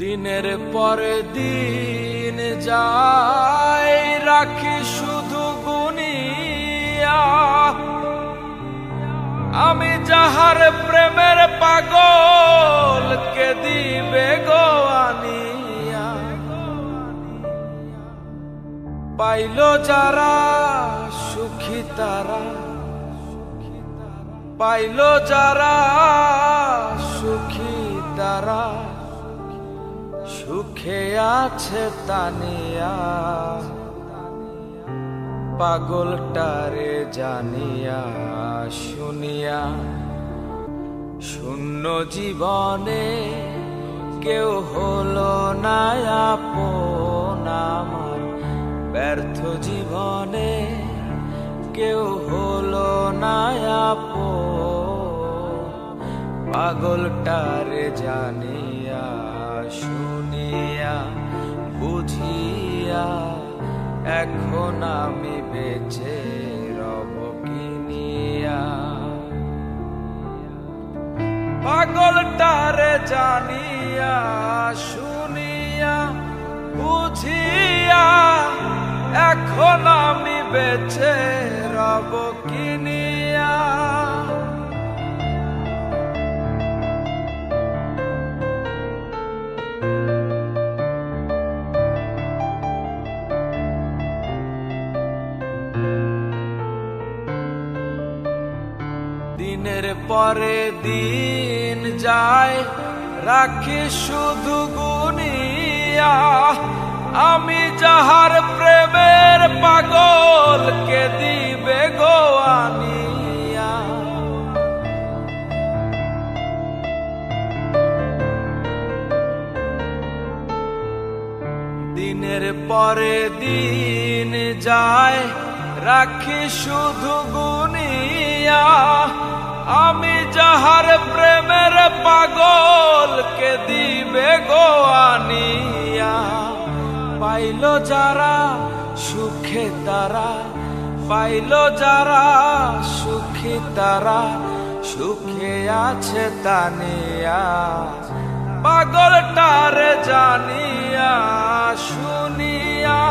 দিনের পরে দিন যায়, রাখি শুধু গুনিয়া। আমি যাহার প্রেমের পাগল, কে দিবে গো আনিয়া। পাইল যারা সুখী তারা, পাইল যারা সুখী তারা, সুখে আছে তানিয়া। পাগলটারে জানিয়া শুনিয়া, শূন্য জীবনে কেউ হলো না আপন আমার। ব্যর্থ জীবনে কেউ হলো না আপন। পাগলটারে জানিয়া শুনিয়া বুঝিয়া, এখন আমি বেঁচে রব কিনিয়া। পাগলটারে জানিয়া শুনিয়া বুঝিয়া, এখন আমি বেঁচে রব কিনিয়া। দিনের পরে দিন যায়, রাখি শুধু গুনিয়া। আমি যাহার প্রেমের পাগল, কে দিবে গো আনিয়া। দিনের পরে দিন যায়, রাখি শুধু গুনিয়া। আমি যাহার প্রেমের পাগল, কে দিবে গো আনিয়া। পাইল যারা সুখে তারা, পাইল যারা সুখী তারা, সুখে আছে তানিয়া। পাগলটারে জানিয়া শুনিয়া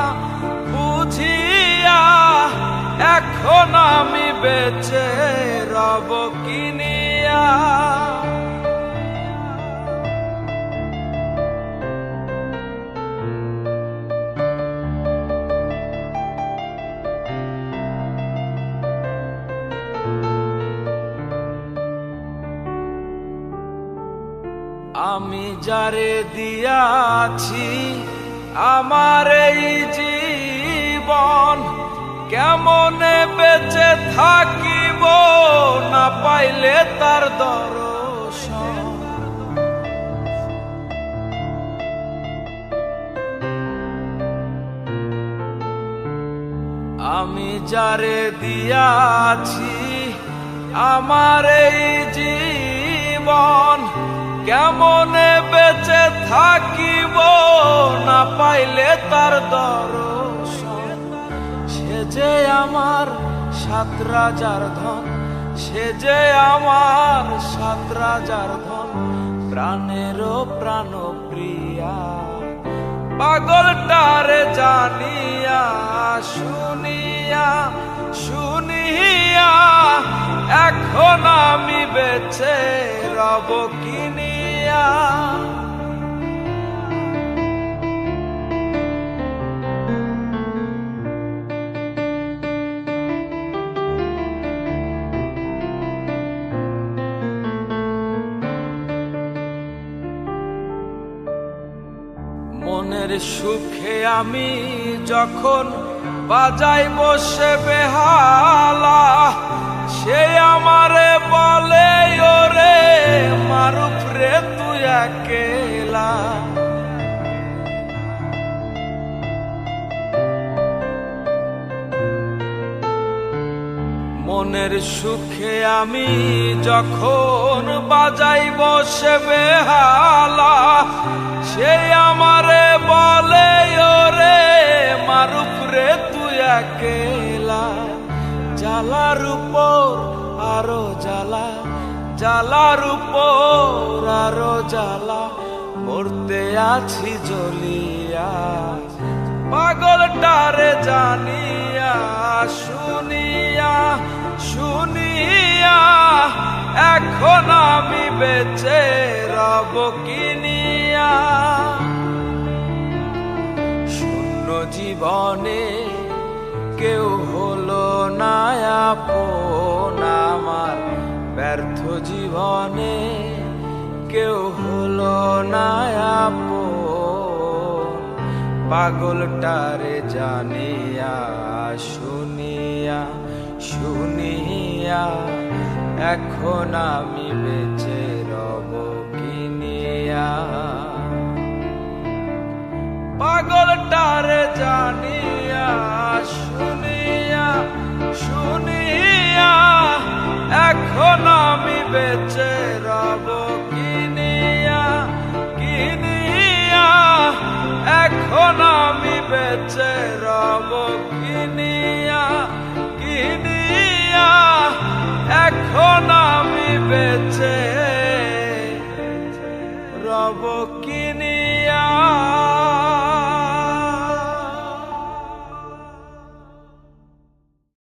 বুঝিয়া, এখন আমি বেঁচে রব কিনিয়া। আমি যারে দিয়াছি আমার এই জীবন, কেমনে বেঁচে থাকিব না পাইলে তার দর্শন। আমি যারে দিয়াছি আমার এই জীবন, কেমনে বেঁচে থাকিব না পাইলে তার দর্শন। সে যে আমার ৭ রাজার ধন, সে যে আমার ৭ রাজার ধন, প্রাণেরও প্রাণ প্রিয়া। পাগলটারে জানিয়া শুনিয়া শুনিয়া, এখন আমি বেঁচে রব কিনিয়া। মনের সুখে আমি যখন বাজাই বসে বেহালা, সে আমারে বলে ওরে মারুফ রে তুই একেলা। মনের সুখে আমি যখন বাজাই বসে বেহালা, সে আমারে বলে ওরে মারুফ রে তুই একেলা। জ্বালার উপর আরো জ্বালা, জ্বালার উপর আরো জ্বালা, পড়তে আছি জ্বলিয়া, পাগলটারে জানিয়া শুনিয়া শুনিয়া এখন আমি বেঁচে রব কিনিয়া। শূন্য জীবনে কেউ হলো না আপন আমার, ব্যর্থ জীবনে কেউ হলো না আপন। পাগলটারে জানিয়া শুনিয়া শুনিয়া এখন আমি বেঁচে রব কিনিয়া। পাগলটারে জানিয়া শুনিয়া শুনিয়া এখন আমি বেঁচে রব কিনিয়া কিনিয়া, এখন আমি বেঁচে রব কিনিয়া কিনিয়া, এখন